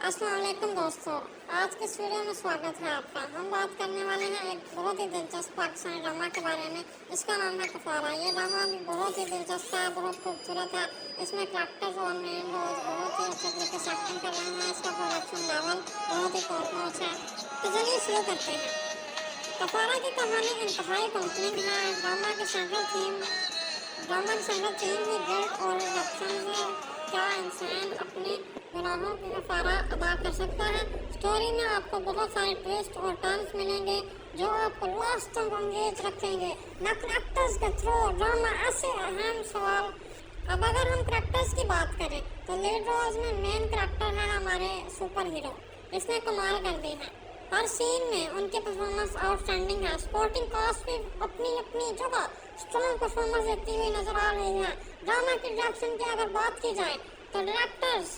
अस्सलाम वालेकुम दोस्तों, आज के वीडियो में स्वागत है आपका। हम बात करने वाले हैं एक बहुत ही दिलचस्प पाकिस्तानी ड्रामा के बारे में। इसका नाम है कफारा। ये ड्रामा भी बहुत ही दिलचस्प है, बहुत खूबसूरत है। इसमें कैरेक्टर्स और मेन रोल्स बहुत ही अच्छे तरीके से एक्टिंग कर रहे हैं। इसका प्रोडक्शन लेवल बहुत ही टॉप नॉच है। तो चलिए शुरू करते हैं। कफारा की कहानी इंतहाई कॉम्प्लेक्स है। ड्रामा की सेंट्रल थीम ही गिल्ट और रिडम्पशन है। क्या इंसान अपने गुनाहों की कफारा अदा कर सकता है? स्टोरी में आपको बहुत सारे ट्विस्ट और टर्न्स मिलेंगे जो आपको लास्ट तक एंगेज रखेंगे। न करेक्टर्स के थ्रू ड्रामा ऐसे अहम सवाल। अब अगर हम करेक्टर्स की बात करें तो लीड रोल्स में मेन करेक्टर है हमारे सुपर हीरो। इसने कमाल कर दी है। हर सीन में उनकी परफॉर्मेंस आउटस्टैंडिंग है। सपोर्टिंग कास्ट भी अपनी अपनी जगह स्ट्रॉन्ग परफॉर्मेंस देती हुई नजर आ रही है। ड्रामा की डायरेक्शन की अगर बात की जाए तो डायरेक्टर्स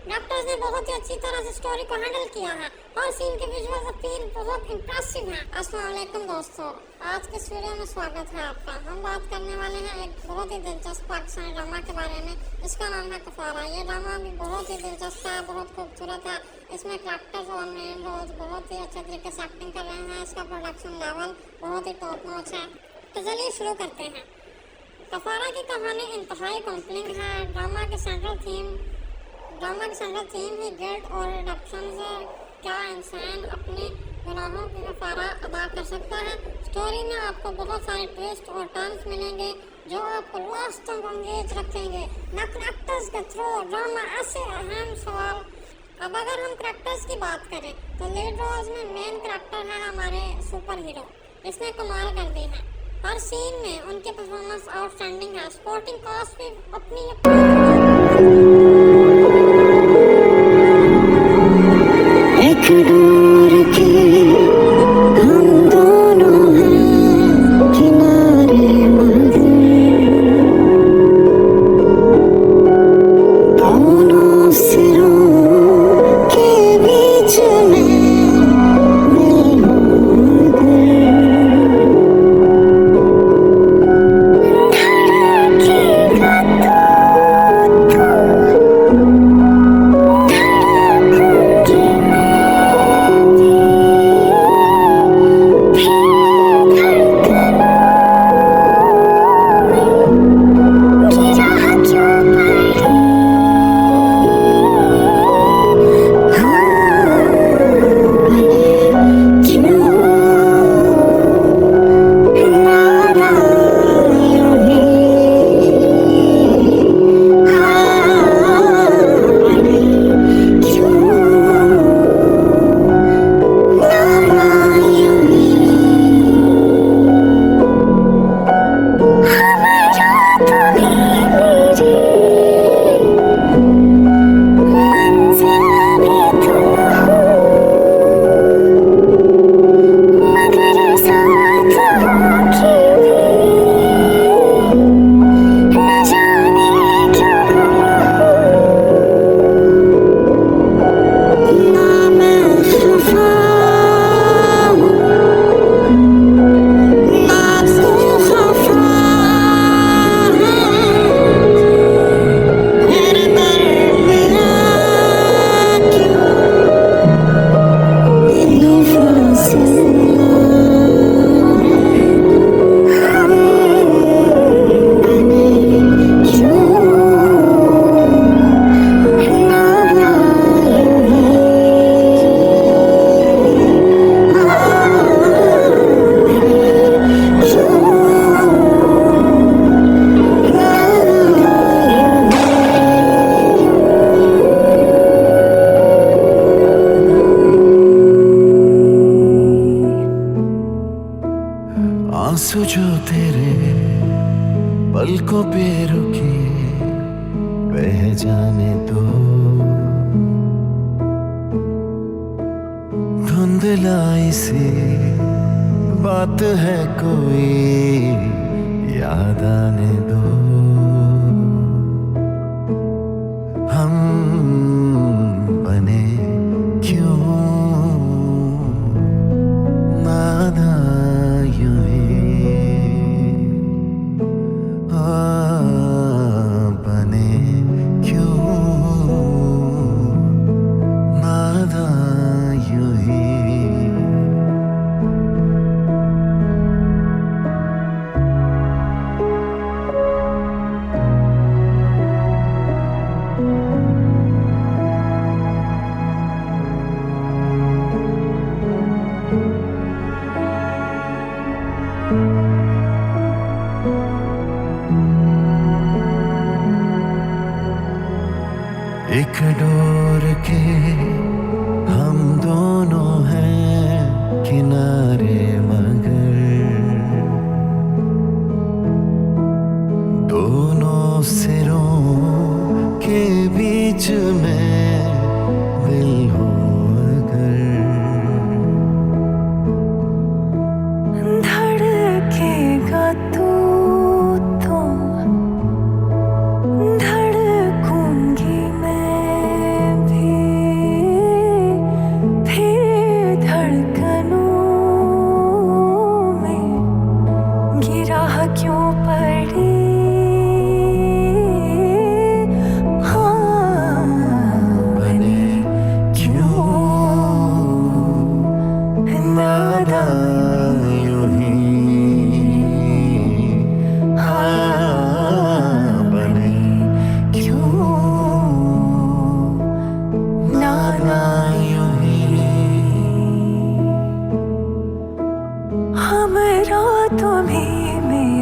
ने बहुत ही अच्छी तरह से स्टोरी को हैंडल किया है। हर सीन के विजुअल अपील बहुत इंप्रेसिव है। अस्सलाम वालेकुम दोस्तों, आज के वीडियो में स्वागत है आपका। हम बात करने वाले हैं एक बहुत ही दिलचस्प पाकिस्तानी ड्रामा के बारे में। इसका नाम है कफारा। ये ड्रामा भी बहुत ही दिलचस्प है, बहुत खूबसूरत है। इसमें कैरेक्टर्स और मेन रोल्स बहुत ही अच्छे तरीके से एक्टिंग कर रहे हैं। इसका प्रोडक्शन लेवल बहुत ही टॉप नॉच है। तो चलिए शुरू करते हैं। कफारा की कहानी इंतहाई कॉम्प्लेक्स है। ड्रामा की सेंट्रल थीम ही गिल्ट और रिडम्पशन है। क्या इंसान अपने गुनाहों की कफारा अदा कर सकता है? स्टोरी में आपको बहुत सारे ट्विस्ट और टर्न्स मिलेंगे जो आपको लास्ट तक एंगेज रखेंगे। न करेक्टर्स के थ्रू ड्रामा ऐसे अहम सवाल। अब अगर हम करेक्टर्स की बात करें तो लीड रोल्स में मेन करेक्टर है हमारे सुपर हीरो। इसने कमाल कर दी है। हर सीन में उनकी परफॉर्मेंस आउटस्टैंडिंग है। सपोर्टिंग कास्ट भी अपनी एक दूर की हम दोनों हैं किनारे मंजिल, दोनों सिरों के बीच में आंसू जो तेरे पलकों पे रुके बह जाने दो। धुंधलाई सी बात है कोई याद आने दो। हम बने क्यों नादान यूं ही, बने क्यों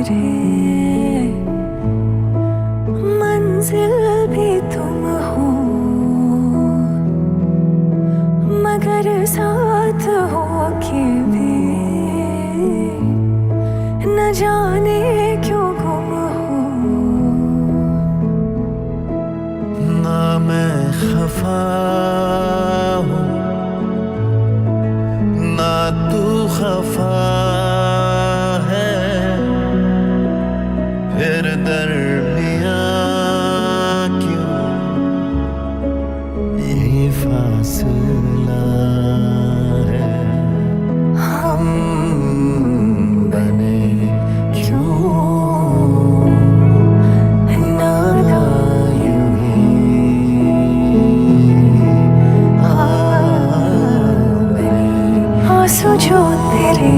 मेरे, मंजिल भी तुम हो, मगर साथ हो के भी न जाने क्यों गुम हो। ना मैं खफा हूँ ना तू खफा है, फिर दरमियाँ क्यों ये फासला है। हम बने क्यों नादा यूं ही आंसू जो तेरे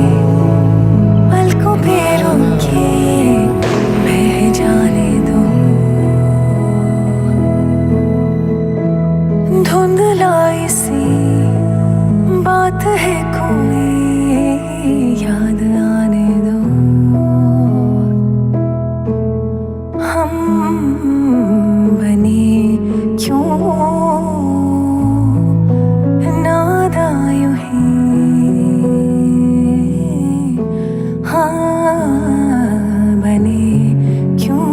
पलकों पे रुके बह जाने दो, धुंधलाई सी बात है कोई याद आने दो। हम बने क्यों नादा यूं ही, हाँ बने क्यों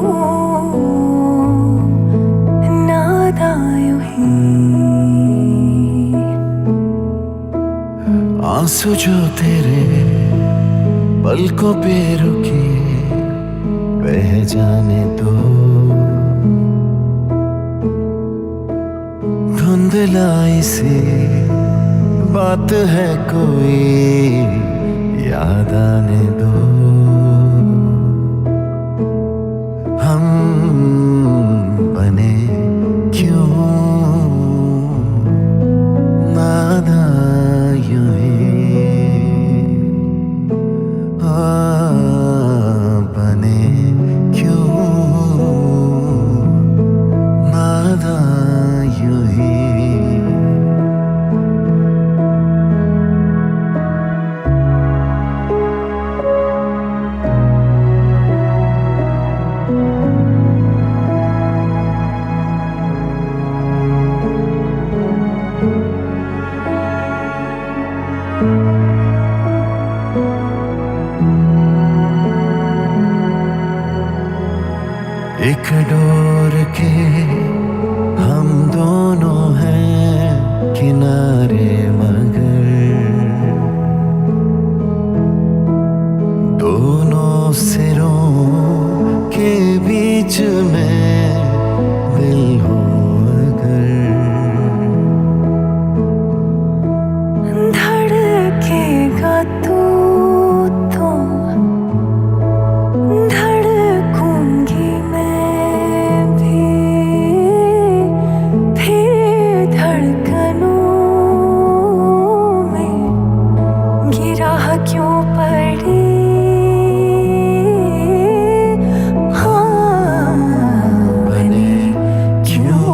नादा यूं ही। आंसू जो तेरे पलकों पे रुके बह जाने दो, धुंधलाई सी बात है कोई याद आने दो। हम बने क्यों नादा यूं ही, बने क्यों नादा यूं ही। एक डोर के हम दोनों हैं किनारे, मगर दोनों सिरों के बीच में दिल हो अगर, धड़केगा तू तो धड़कूंगी मैं भी, फिर धड़कनों में गिरा क्यों पड़ी। हाँ बने क्यों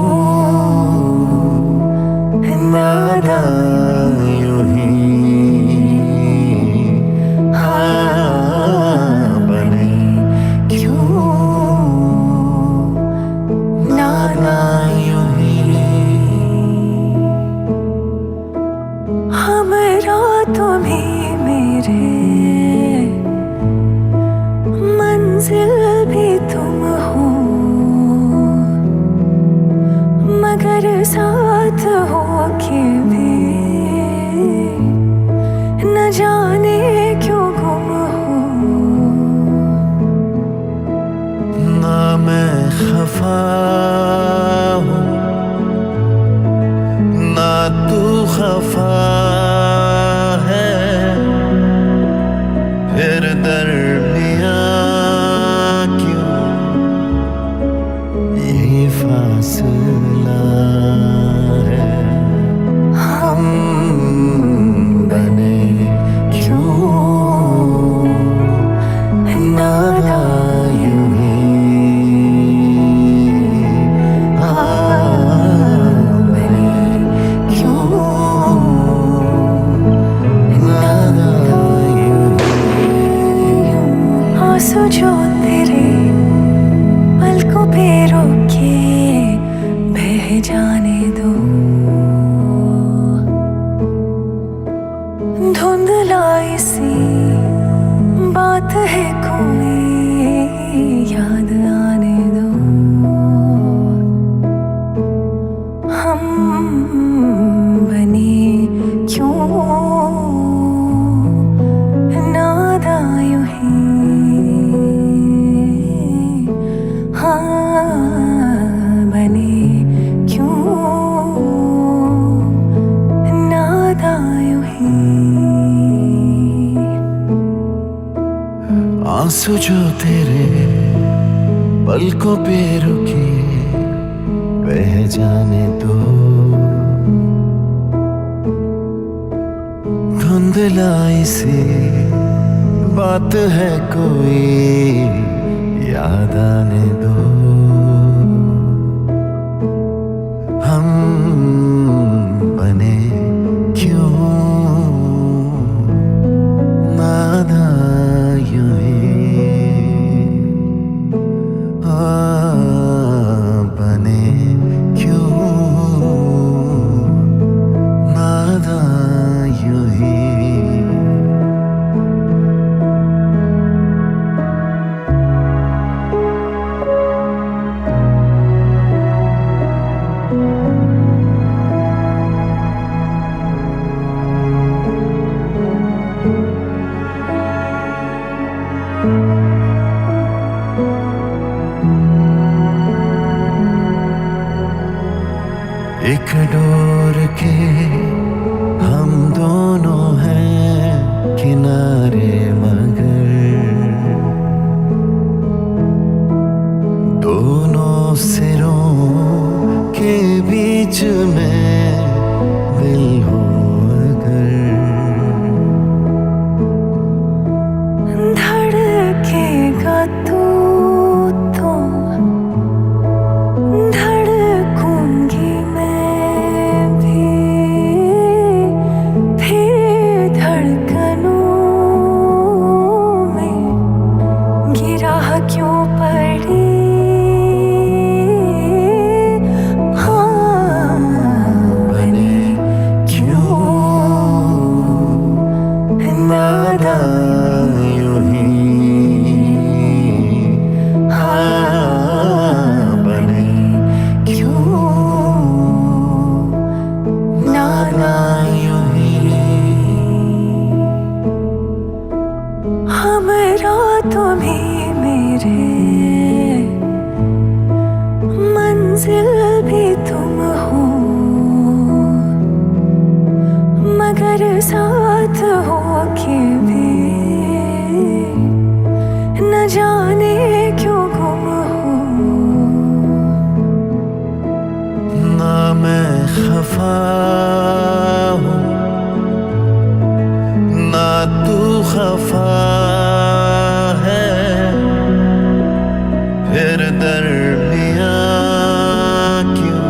नादा यूं ही, बने क्यों नादा यूं ही। हमरा तुम्ही मेरे, मंजिल भी तुम हो, मगर साथ हो के भी न जाने क्यों गुम हो। ना मैं खफा हूँ ना तू खफा है, फिर दरमियाँ क्यों ये फासला है। हम बने क्यों नादा यूं ही, बने क्यों बात है कोई याद आने दो। हम बने क्यों नादा यूं ही, हाँ बने क्यों नादा यूं ही। आंसू जो तेरे पलकों पे रुके बह जाने दो। धुंधलाई सी बात है कोई याद आने दो। हम बने क्यों नादा यूं ही, बने क्यों नादा यूं ही। एक डोर के हम दोनों हैं किनारे, मगर दोनों सिरों के बीच में दिल हो अगर। धड़केगा तू तो धड़कूंगी मैं भी, फिर धड़कनों में गिरा क्यों पड़ी। हाँ बने क्यों नादा यूं ही, बने क्यों नादा यूं ही। हमरा तुम्हें मेरे मंजिल भी तुम हो, मगर साथ हो के भी न जाने क्यों गुम हो। ना मैं खफा हूँ ना तू खफा है, फिर दरमियाँ क्यों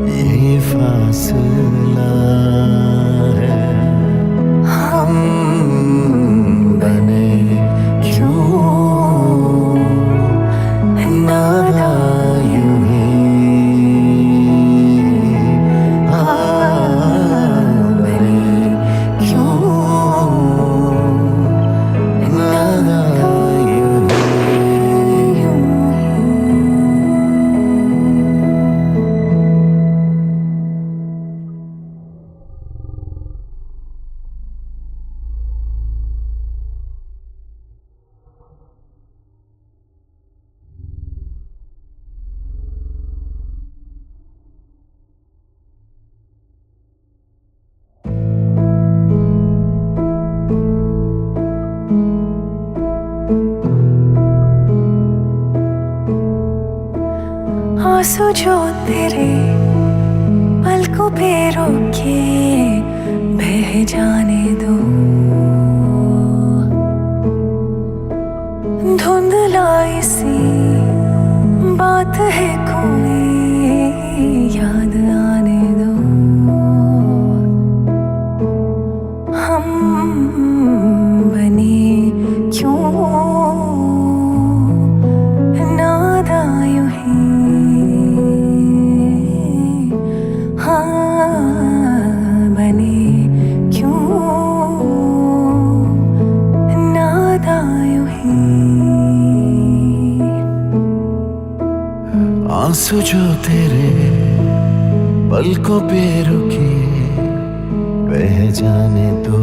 ये फासला है। हम बने क्यों नादा यूं ही, बने क्यों नादा यूं ही। आंसू जो तेरे पलकों पे रोके बह जाने दो। धुंधलाई सी बात है कोई याद आने दो। हम बने क्यों नादा यूं ही, हाँ बने क्यों आंसू जो तेरे पलकों पे रुके बह जाने दो,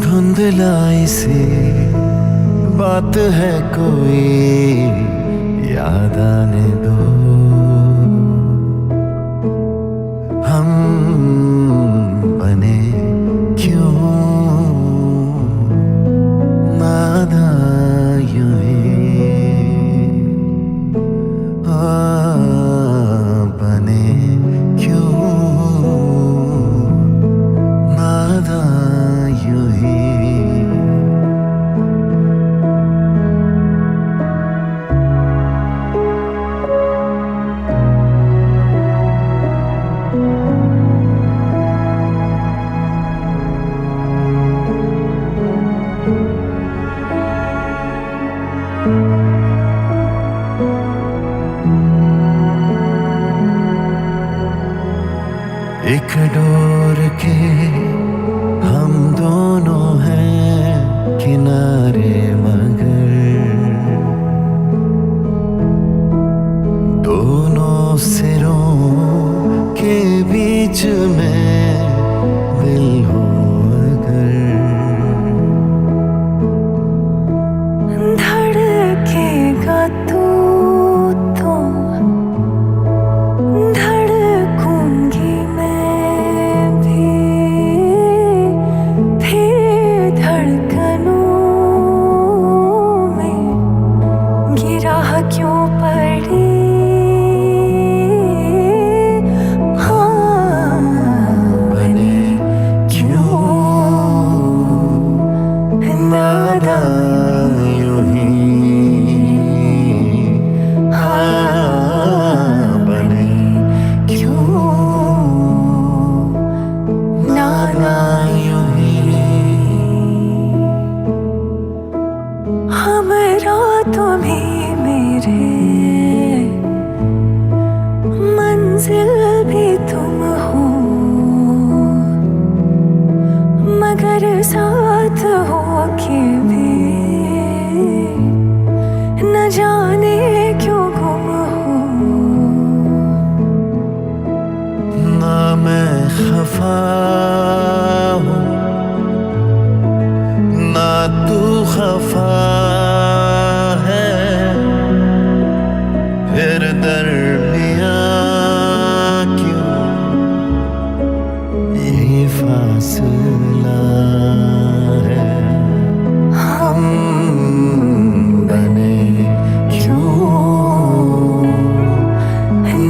धुंधलाई सी बात है कोई याद आने दो। हम बने क्यों नादान यूं ही, बने क्यों नादान यूं ही। एक डोर के हम दोनों हैं किनारे, मगर दोनों सिरों के बीच में दिल हो अगर, धड़केगा तू तो धड़कूंगी मैं भी, फिर धड़कनों में गिरा क्यों पड़ी। हाँ, बने क्यों नादान यूं ही। बने क्यों नादान यूं ही। हमरा तुम्हें मेरे मंजिल भी तुम हो, मगर साथ हो के भी न जाने क्यों गुम हो। ना मैं खफा हूँ ना तू खफा है, फिर दरमियाँ क्यों ये फासला है। हम बने क्यों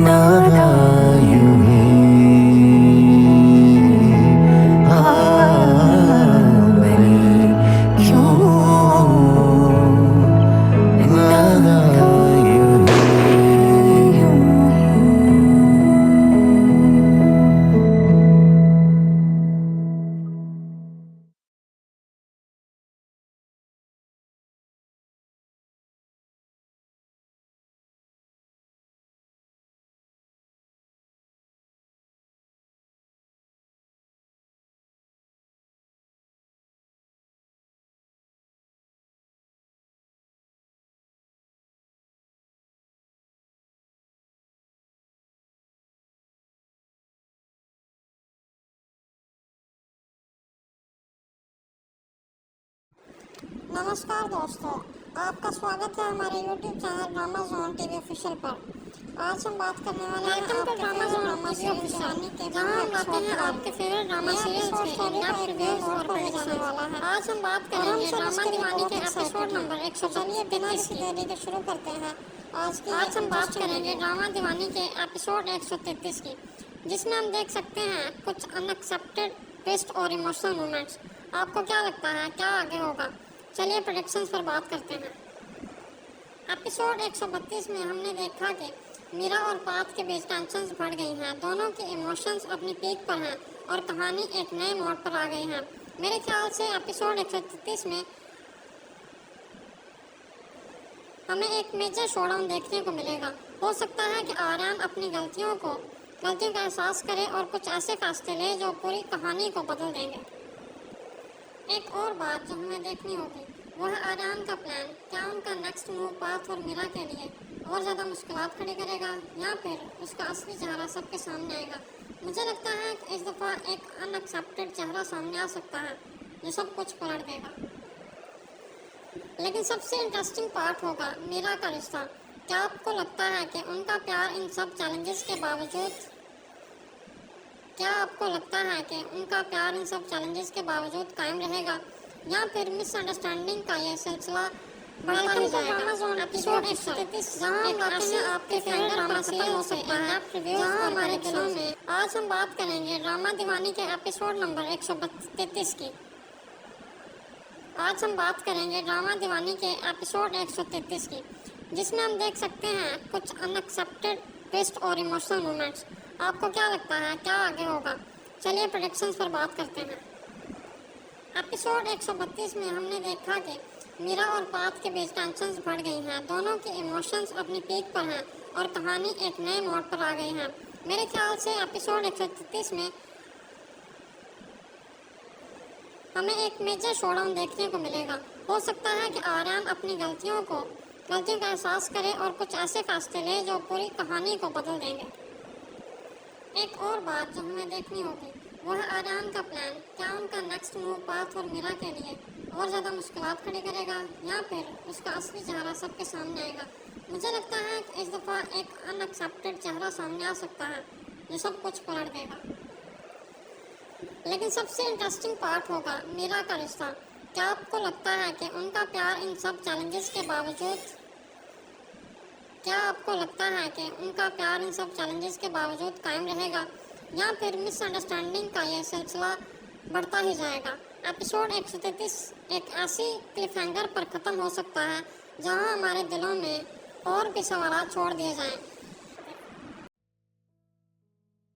नादान यूं ही। बने क्यों नादान यूं ही। नमस्कार दोस्तों, आपका स्वागत है हमारे YouTube channel drama zone TV official पर। आज हम बात करने वाले हैं आपके ड्रामा जोन ऑफिशियल के, जहां हम लाते हैं आपके फेवरेट ड्रामा सीरीज के इन-डेप्थ रिव्यूज और प्रेडिक्शन वाला है। आज हम बात करेंगे ड्रामा दीवानी के एपिसोड नंबर 132। बिना किसी देरी के शुरू करते हैं आज हम बात करेंगे ड्रामा दीवानी के एपिसोड 133 की, जिसमें हम देख सकते हैं कुछ अनएक्सपेक्टेड ट्विस्ट और इमोशनल मोमेंट्स। आपको क्या लगता है क्या आगे होगा? चलिए प्रेडिक्शंस पर बात करते हैं। एपिसोड 132 में हमने देखा कि मीरा और पाथ के बीच टेंशंस बढ़ गई हैं, दोनों के इमोशंस अपनी पीक पर हैं और कहानी एक नए मोड़ पर आ गई है। मेरे ख्याल से एपिसोड 133 में हमें एक मेजर शोडाउन देखने को मिलेगा। हो सकता है कि आर्यन अपनी गलतियों का एहसास करे और कुछ ऐसे फैसले ले जो पूरी कहानी को बदल देंगे। एक और बात जो हमें देखनी होगी वह आराम का प्लान क्या उनका नेक्स्ट मूव पाथ और मीरा के लिए और ज़्यादा मुश्किलात खड़ी करेगा या फिर उसका असली चेहरा सबके सामने आएगा। मुझे लगता है कि इस दफ़ा एक अनएक्सेप्टेड चेहरा सामने आ सकता है जो सब कुछ पलट देगा। लेकिन सबसे इंटरेस्टिंग पार्ट होगा मीरा का रिश्ता। क्या आपको लगता है कि उनका प्यार इन सब चैलेंजेस के बावजूद कायम रहेगा या फिर मिसअंडरस्टैंडिंग का यह सिलसिला बढ़ता ही जाएगा। एपिसोड 133 आपके फेवरेट ड्रामा सीरियल से जहां हमारे दिलों में आज हम बात करेंगे ड्रामा दीवानी के एपिसोड नंबर 133 की। आज हम बात करेंगे ड्रामा दीवानी के एपिसोड 133 की, जिसमें हम देख सकते हैं कुछ अनएक्सेप्टेड ट्विस्ट और इमोशनल मोमेंट्स। आपको क्या लगता है क्या आगे होगा? चलिए प्रेडिक्शंस पर बात करते हैं। एपिसोड 132 में हमने देखा कि मीरा और पाथ के बीच टेंशंस बढ़ गई हैं। दोनों के इमोशंस अपनी पीक पर हैं और कहानी एक नए मोड़ पर आ गई है। मेरे ख्याल से एपिसोड 133 में हमें एक मेजर शोडाउन देखने को मिलेगा। हो सकता है कि आर्यन अपनी गलतियों का एहसास करे और कुछ ऐसे फैसले ले जो पूरी कहानी को बदल देंगे। एक और बात जो हमें देखनी होगी वह आर्यन का प्लान क्या उनका नेक्स्ट मूव पाथ और मीरा के लिए और ज़्यादा मुश्किलात खड़ी करेगा या फिर उसका असली चेहरा सबके सामने आएगा। मुझे लगता है कि इस दफ़ा एक अनएक्सेप्टेड चेहरा सामने आ सकता है जो सब कुछ पलट देगा। लेकिन सबसे इंटरेस्टिंग पार्ट होगा मीरा का रिश्ता। क्या आपको लगता है कि उनका प्यार इन सब चैलेंजेस के बावजूद कायम रहेगा या फिर मिसअंडरस्टैंडिंग का यह सिलसिला बढ़ता ही जाएगा। एपिसोड 133 एक ऐसी क्लिफहैंगर पर ख़त्म हो सकता है जहां हमारे दिलों में और भी सवाल छोड़ दिए जाएं। आंसू जो तेरे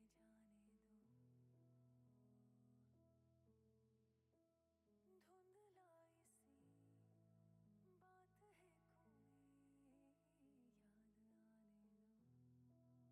पलकों पे रोके बह जाने दो, धुंधलाई सी बात है कोई याद आने दो।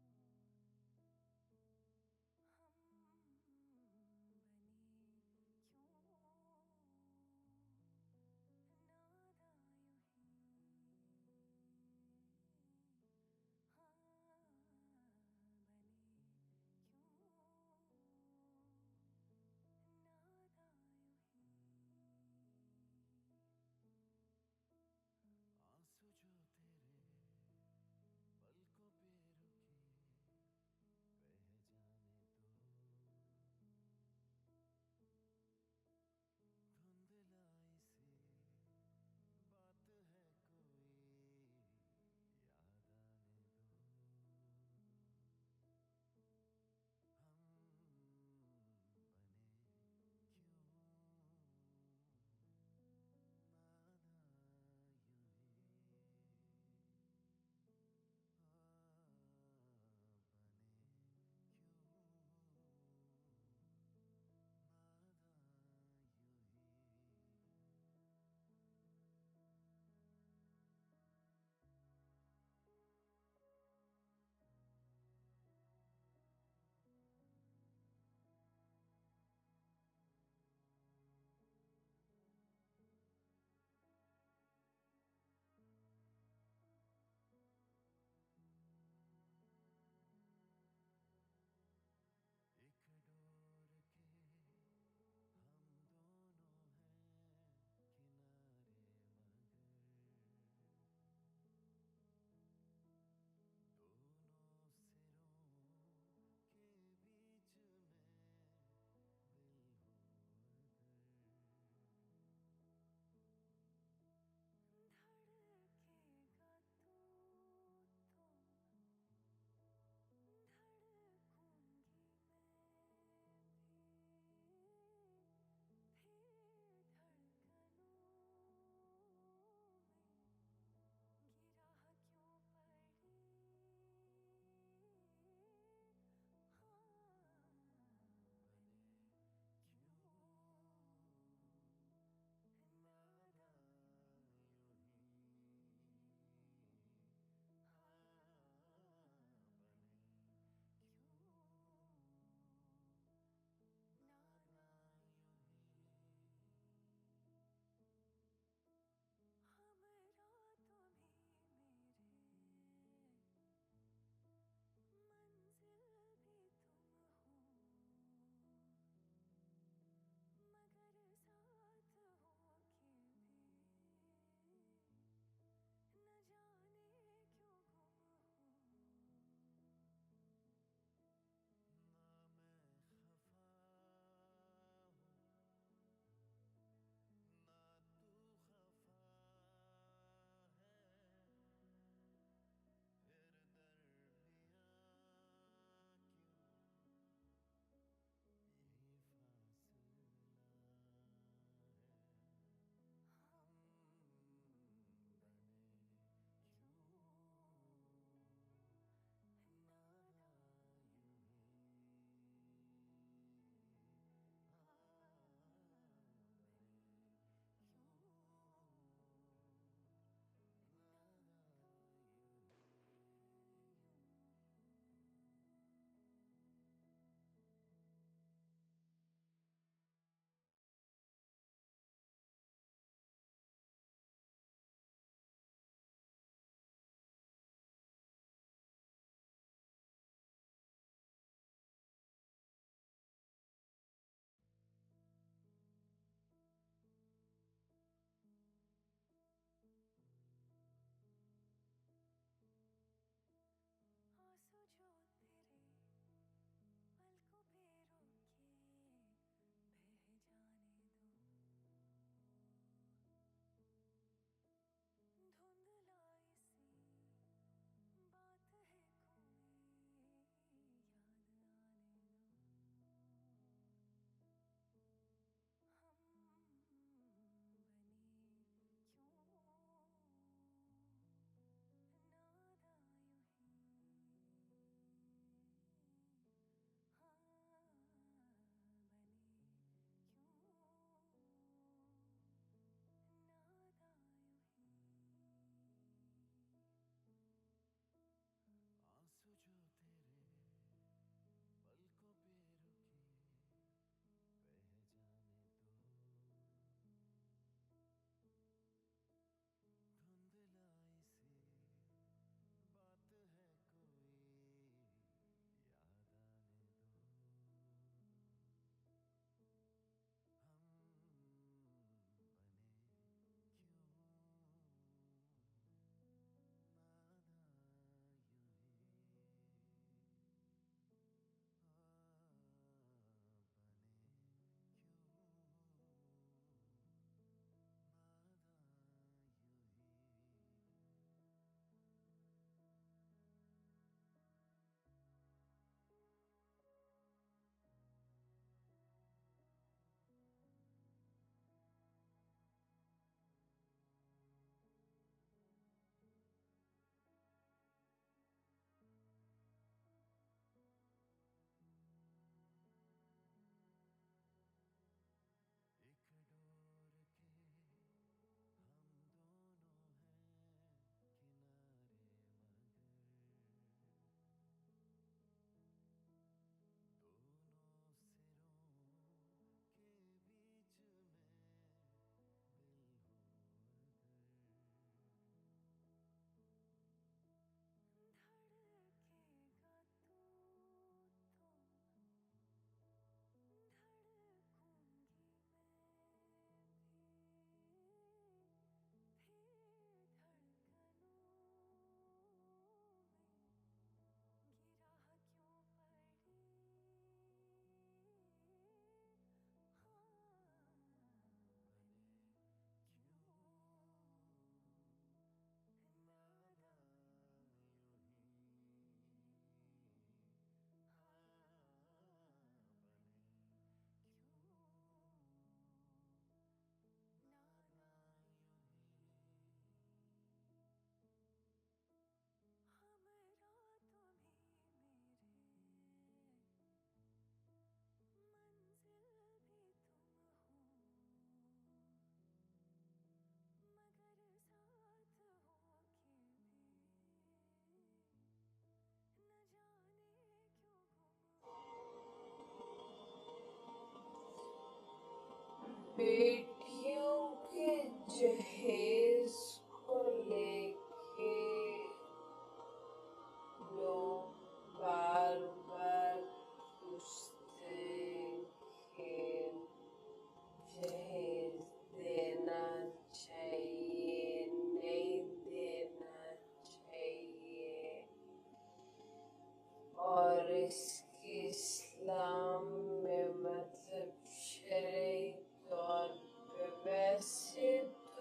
इसकी इस्लाम में मतलब शरई तौर पे वैसे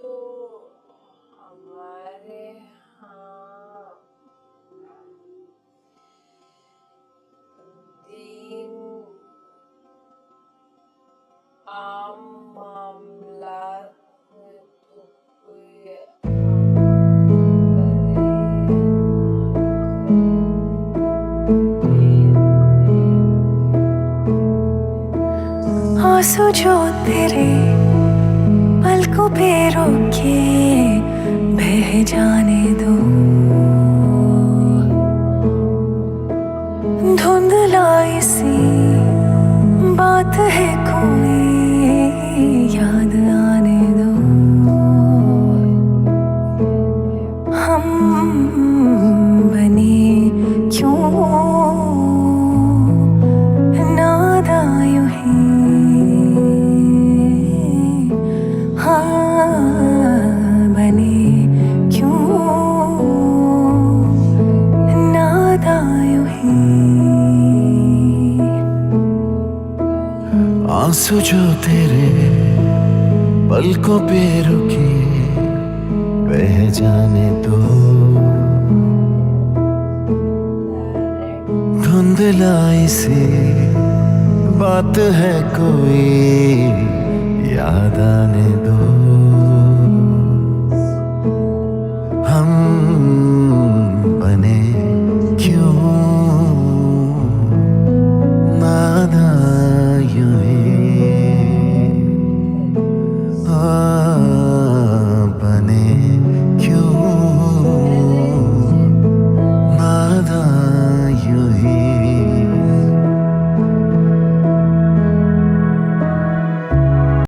तो हमारे यहाँ दीन आम मामलात में तो कोई आंसू जो तेरे पलकों पे रोके बह जाने दो, धुंधलाई सी बात है कोई याद आने दो। हम बने क्यों नादा यूं ही, हाँ बने क्यों नादा यूं ही। आंसू जो तेरे पलकों पे रुके बह जाने दो, धुंधलाई सी बात है कोई याद आने दो।